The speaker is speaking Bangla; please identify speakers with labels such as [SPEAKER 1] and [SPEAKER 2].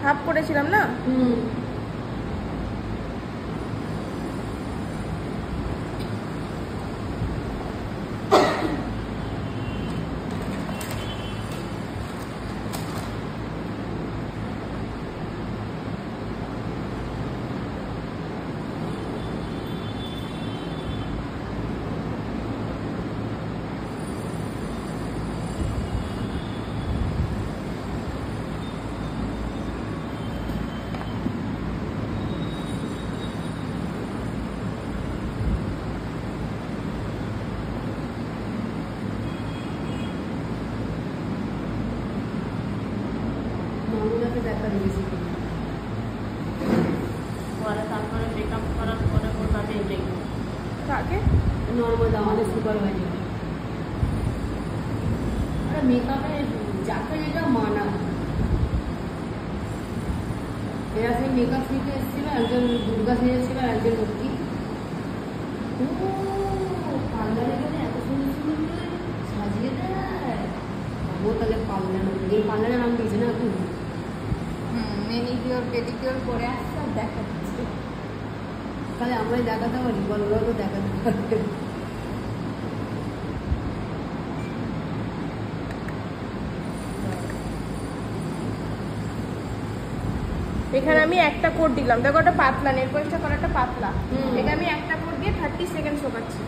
[SPEAKER 1] হাফ করেছিলাম না।
[SPEAKER 2] তারপরে মেকআপ করার পরে ওর কাছে দেখবো
[SPEAKER 1] কাকে?
[SPEAKER 2] নর্মাল আমাদের সুপারভাইজার। আরে মেকআপে যাকে যেটা মানা, এরা সেই মেকআপ শিখে এসেছিল, একজন দুর্গা সেজেছিল, একজন লক্ষ্মী। পার্লারে গেলে এত সুন্দর সুন্দর করে সাজিয়ে দেয়। ও তাহলে পার্লার, এই পার্লারের নাম দিয়েছে না এখন।
[SPEAKER 1] ম্যানিকিওর পেডিকিওর করে আসছে আর দেখাচ্ছে।
[SPEAKER 2] তাহলে আমরাই দেখাতে পারি, বলো ওরা তো দেখাতে পারবে।
[SPEAKER 1] এখানে আমি একটা কোড দিলাম, দেখো ওটা পাতলা, নেল পলিশটা করাটা পাতলা। এখানে আমি একটা কোড দিয়ে 30 সেকেন্ড শোকাচ্ছি।